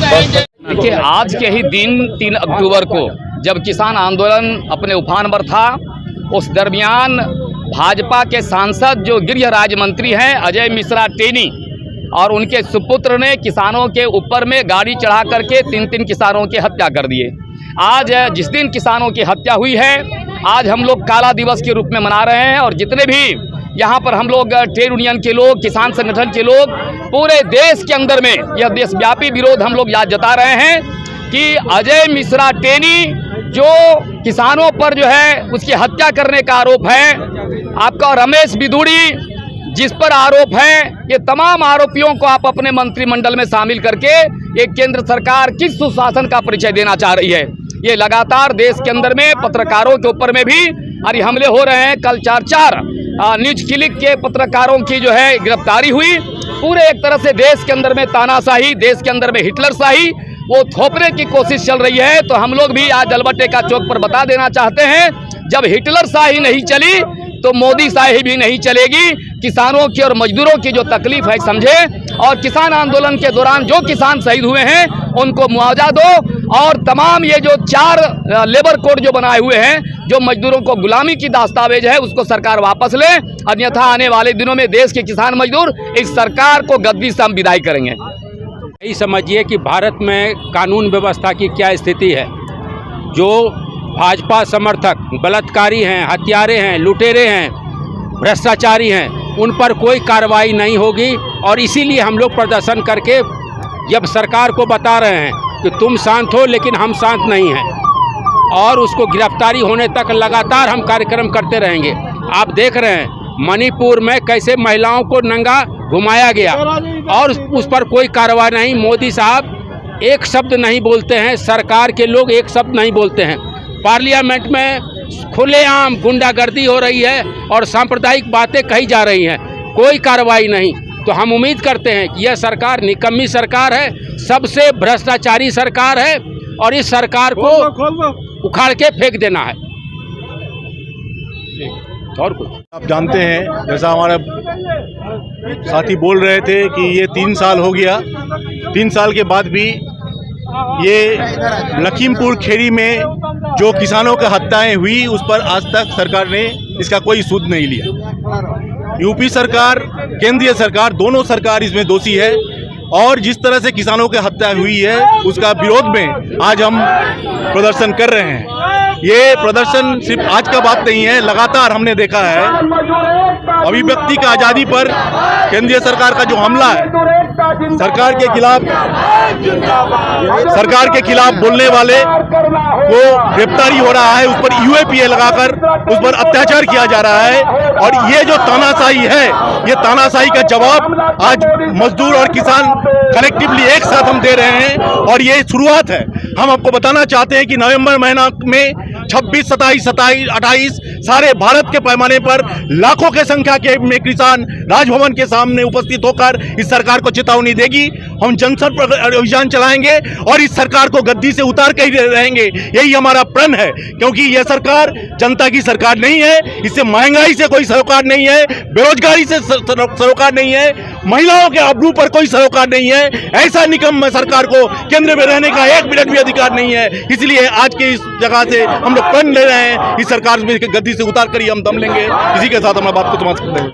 कि आज के ही दिन 3 अक्टूबर को जब किसान आंदोलन अपने उफान पर था, उस दरमियान भाजपा के सांसद जो गृह राज्य मंत्री हैं अजय मिश्रा टेनी और उनके सुपुत्र ने किसानों के ऊपर में गाड़ी चढ़ा करके 3 किसानों की हत्या कर दिए। आज जिस दिन किसानों की हत्या हुई है, आज हम लोग काला दिवस के रूप में मना रहे हैं और जितने भी यहाँ पर हम लोग ट्रेड यूनियन के लोग, किसान संगठन के लोग पूरे देश के अंदर में यह देशव्यापी विरोध हम लोग याद जता रहे हैं कि अजय मिश्रा टेनी जो किसानों पर जो है उसकी हत्या करने का आरोप है, आपका रमेश बिधूड़ी जिस पर आरोप है, ये तमाम आरोपियों को आप अपने मंत्रिमंडल में शामिल करके एक केंद्र सरकार किस सुशासन का परिचय देना चाह रही है। ये लगातार देश के अंदर में पत्रकारों के ऊपर में भी अरे हमले हो रहे हैं। कल 4 न्यूज क्लिक के पत्रकारों की जो है गिरफ्तारी हुई। पूरे एक तरह से देश के अंदर में तानाशाही, देश के अंदर में हिटलरशाही वो थोपने की कोशिश चल रही है। तो हम लोग भी आज जलबटेका चौक पर बता देना चाहते हैं, जब हिटलरशाही नहीं चली तो मोदी शाही भी नहीं चलेगी। किसानों की और मजदूरों की जो तकलीफ है समझे, और किसान आंदोलन के दौरान जो किसान शहीद हुए हैं उनको मुआवजा दो, और तमाम ये जो 4 लेबर कोड जो बनाए हुए हैं, जो मजदूरों को गुलामी की दस्तावेज है, उसको सरकार वापस ले, अन्यथा आने वाले दिनों में देश के किसान मजदूर इस सरकार को गद्दी से हम विदाई करेंगे। यही समझिए कि भारत में कानून व्यवस्था की क्या स्थिति है। जो भाजपा समर्थक बलात्कारी हैं, हत्यारे हैं, लुटेरे हैं, भ्रष्टाचारी हैं, उन पर कोई कार्रवाई नहीं होगी। और इसीलिए हम लोग प्रदर्शन करके जब सरकार को बता रहे हैं कि तुम शांत हो, लेकिन हम शांत नहीं हैं, और उसको गिरफ्तारी होने तक लगातार हम कार्यक्रम करते रहेंगे। आप देख रहे हैं मणिपुर में कैसे महिलाओं को नंगा घुमाया गया और उस पर कोई कार्रवाई नहीं। मोदी साहब एक शब्द नहीं बोलते हैं, सरकार के लोग एक शब्द नहीं बोलते हैं। पार्लियामेंट में खुलेआम गुंडागर्दी हो रही है और सांप्रदायिक बातें कही जा रही हैं, कोई कार्रवाई नहीं। तो हम उम्मीद करते हैं कि यह सरकार निकम्मी सरकार है, सबसे भ्रष्टाचारी सरकार है, और इस सरकार को उखाड़ के फेंक देना है। और कुछ आप जानते हैं, जैसा हमारे साथी बोल रहे थे कि ये 3 साल हो गया, 3 साल के बाद भी ये लखीमपुर खीरी में जो किसानों की हत्याएं हुई उस पर आज तक सरकार ने इसका कोई सूद नहीं लिया। यूपी सरकार, केंद्रीय सरकार, दोनों सरकार इसमें दोषी है। और जिस तरह से किसानों की हत्या हुई है उसका विरोध में आज हम प्रदर्शन कर रहे हैं। ये प्रदर्शन सिर्फ आज का बात नहीं है, लगातार हमने देखा है अभिव्यक्ति का आज़ादी पर केंद्रीय सरकार का जो हमला है, सरकार के खिलाफ बोलने वाले को गिरफ्तारी हो रहा है, उस पर यूएपीए लगाकर उस पर अत्याचार किया जा रहा है। और ये जो तानाशाही है, ये तानाशाही का जवाब आज मजदूर और किसान कलेक्टिवली एक साथ हम दे रहे हैं। और ये शुरुआत है। हम आपको बताना चाहते हैं कि नवंबर महीना में 26, 27, 28 सारे भारत के पैमाने पर लाखों के संख्या के में किसान राजभवन के सामने उपस्थित होकर इस सरकार को चेतावनी देगी। हम जनसंपर्क अभियान चलाएंगे और इस सरकार को गद्दी से उतार कर ही रहेंगे। यही हमारा प्रण है, क्योंकि यह सरकार जनता की सरकार नहीं है। इससे महंगाई से कोई सरोकार नहीं है, बेरोजगारी से सरोकार नहीं है, महिलाओं के आबरू पर कोई सरोकार नहीं है। ऐसा निकम्म सरकार को केंद्र में रहने का 1 मिनट भी अधिकार नहीं है। इसलिए आज के इस जगह से हम लोग प्रण ले रहे हैं, इस सरकार में गद्दी से उतार कर ही हम दम लेंगे। इसी के साथ हम बात को समाप्त करते हैं।